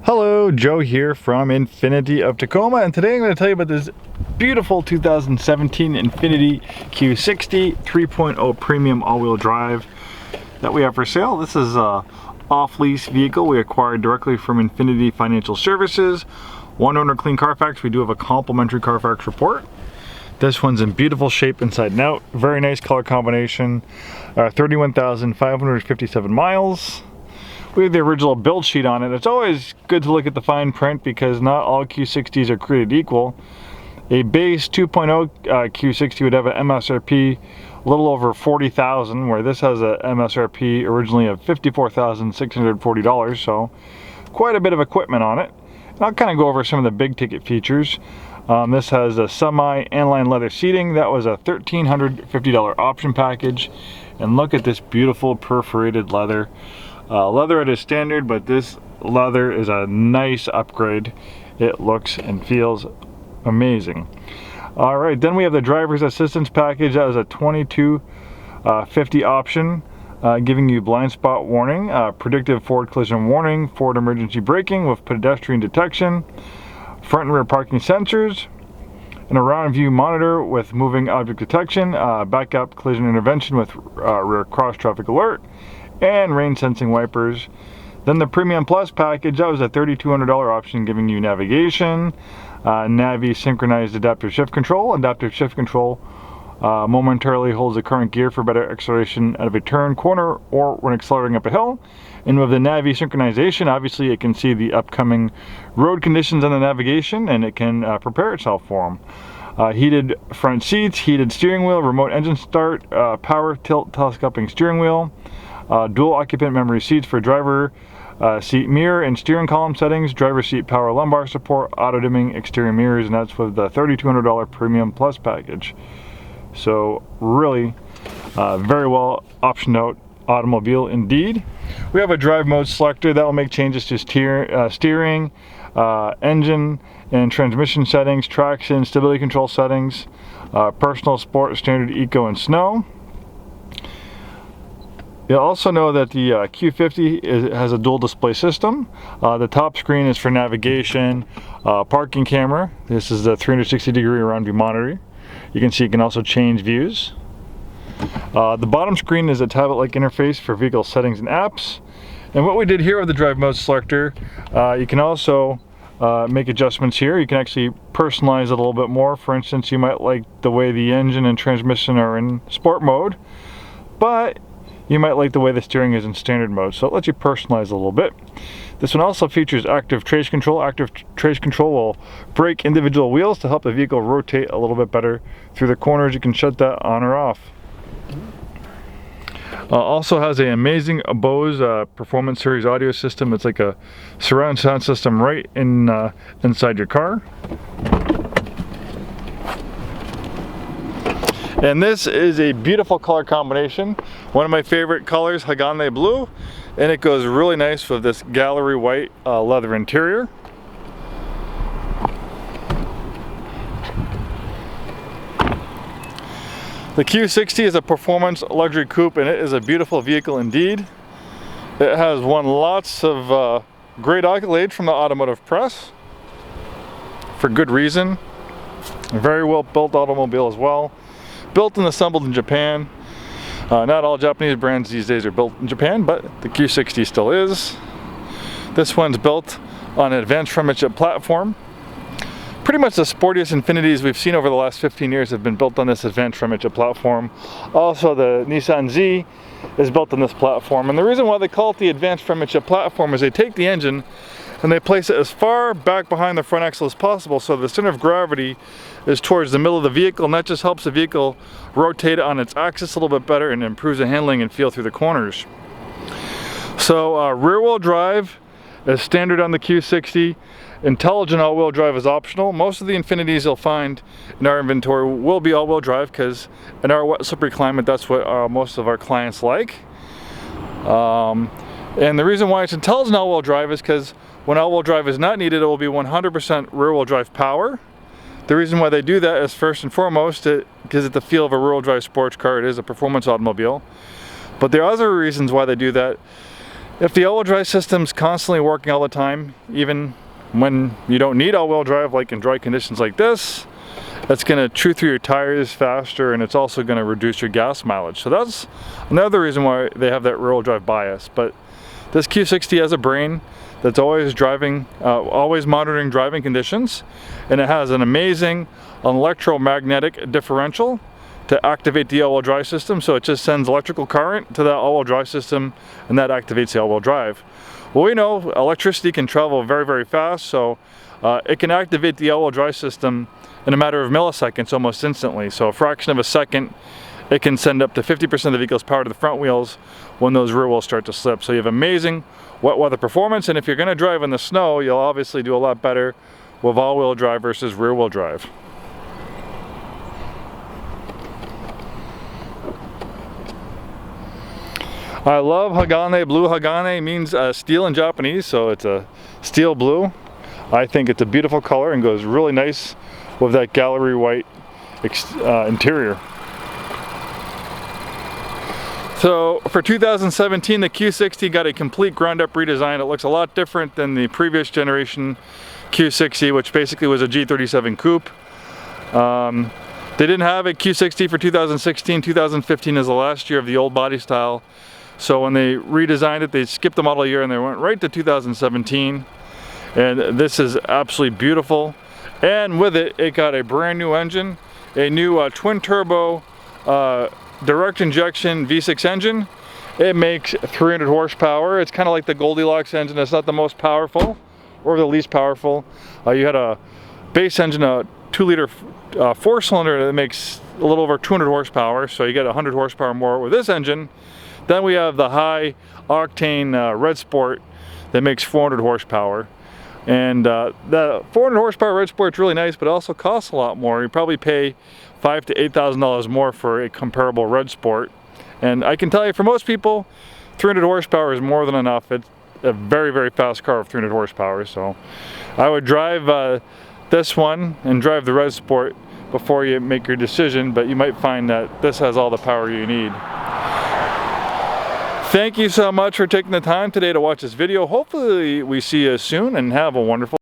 Hello, Joe here from Infiniti of Tacoma, and today I'm going to tell you about this beautiful 2017 Infiniti Q60 3.0 Premium All-Wheel Drive that we have for sale. This is a off-lease vehicle we acquired directly from Infiniti Financial Services. One owner clean Carfax. We do have a complimentary Carfax report. This one's in beautiful shape inside and out. Very nice color combination. 31,557 miles. We have the original build sheet on it. It's always good to look at the fine print because not all Q60s are created equal. A base 2.0 Q60 would have an Msrp a little over $40,000, where this has a Msrp originally of $54,640, so quite a bit of equipment on it. And I'll kind of go over some of the big ticket features. This has a semi-inline leather seating. That was a $1,350 option package. And look at this beautiful perforated leather. Leather at its standard, but this leather is a nice upgrade. It looks and feels amazing. All right, then we have the driver's assistance package. That is a $22.50 option, giving you blind spot warning, predictive forward collision warning, forward emergency braking with pedestrian detection, front and rear parking sensors, an around view monitor with moving object detection, backup collision intervention with rear cross traffic alert, and rain sensing wipers. Then the Premium Plus package, that was a $3,200 option, giving you navigation, Navi synchronized adaptive shift control. Adaptive shift control momentarily holds the current gear for better acceleration out of a turn, corner, or when accelerating up a hill. And with the Navi synchronization, obviously it can see the upcoming road conditions on the navigation, and it can prepare itself for them. Heated front seats, heated steering wheel, remote engine start, power tilt telescoping steering wheel, dual occupant memory seats for driver seat mirror and steering column settings, driver seat power lumbar support, auto dimming exterior mirrors, and that's with the $3,200 Premium Plus package. So really very well optioned out automobile indeed. We have a drive mode selector that will make changes to steering, engine and transmission settings, traction, stability control settings, personal, sport, standard, eco, and snow. You'll also know that the Q50 has a dual display system. The top screen is for navigation, parking camera. This is the 360-degree around view monitor. You can see you can also change views. The bottom screen is a tablet-like interface for vehicle settings and apps. And what we did here with the drive mode selector, you can also make adjustments here. You can actually personalize it a little bit more. For instance, you might like the way the engine and transmission are in sport mode, but you might like the way the steering is in standard mode, so it lets you personalize a little bit. This one also features active trace control. Active trace control will brake individual wheels to help the vehicle rotate a little bit better through the corners. You can shut that on or off. Also has an amazing Bose Performance Series audio system. It's like a surround sound system right inside your car. And this is a beautiful color combination. One of my favorite colors, Hagane Blue, and it goes really nice with this gallery white leather interior. The Q60 is a performance luxury coupe, and it is a beautiful vehicle indeed. It has won lots of great accolades from the automotive press, for good reason. A very well built automobile as well. Built and assembled in Japan. Not all Japanese brands these days are built in Japan, but the Q60 still is. This one's built on an advanced Midship platform. Pretty much the sportiest Infinitis we've seen over the last 15 years have been built on this advanced Midship platform. Also, the Nissan Z is built on this platform. And the reason why they call it the advanced Midship platform is they take the engine and they place it as far back behind the front axle as possible, so the center of gravity is towards the middle of the vehicle, and that just helps the vehicle rotate on its axis a little bit better and improves the handling and feel through the corners. So rear wheel drive is standard on the Q60. Intelligent all-wheel drive is optional. Most of the Infinitis you'll find in our inventory will be all-wheel drive because in our wet, slippery climate, that's what most of our clients like. And the reason why it's intelligent all-wheel drive is because when all-wheel drive is not needed, it will be 100% rear-wheel drive power. The reason why they do that is first and foremost, it gives it the feel of a rear-wheel drive sports car. It is a performance automobile. But there are other reasons why they do that If the all-wheel drive system's constantly working all the time, even when you don't need all-wheel drive, like in dry conditions like this, that's going to chew through your tires faster, and it's also going to reduce your gas mileage. So that's another reason why they have that rear-wheel drive bias. But this Q60 has a brain that's always driving, always monitoring driving conditions, and it has an amazing electromagnetic differential to activate the all-wheel drive system. So it just sends electrical current to that all-wheel drive system, and that activates the all-wheel drive. Well, we know electricity can travel very, very fast, so it can activate the all-wheel drive system in a matter of milliseconds, almost instantly. So a fraction of a second, it can send up to 50% of the vehicle's power to the front wheels when those rear wheels start to slip. So you have amazing wet weather performance, and if you're going to drive in the snow, you'll obviously do a lot better with all-wheel drive versus rear-wheel drive. I love Hagane. Blue Hagane means steel in Japanese, so it's a steel blue. I think it's a beautiful color and goes really nice with that gallery white interior. So for 2017, the Q60 got a complete ground-up redesign. It looks a lot different than the previous generation Q60, which basically was a G37 coupe. They didn't have a Q60 for 2016. 2015 is the last year of the old body style. So when they redesigned it, they skipped the model year and they went right to 2017. And this is absolutely beautiful. And with it, it got a brand new engine, a new twin turbo direct injection V6 engine. It makes 300 horsepower. It's kind of like the Goldilocks engine. It's not the most powerful or the least powerful. You had a base engine, a 2-liter 4-cylinder that makes a little over 200 horsepower. So you get 100 horsepower more with this engine. Then we have the high octane Red Sport that makes 400 horsepower. And the 400 horsepower Red Sport's really nice, but it also costs a lot more. You probably pay $5,000 to $8,000 more for a comparable Red Sport. And I can tell you, for most people, 300 horsepower is more than enough. It's a very, very fast car with 300 horsepower. So I would drive this one and drive the Red Sport before you make your decision, but you might find that this has all the power you need. Thank you so much for taking the time today to watch this video. Hopefully we see you soon, and have a wonderful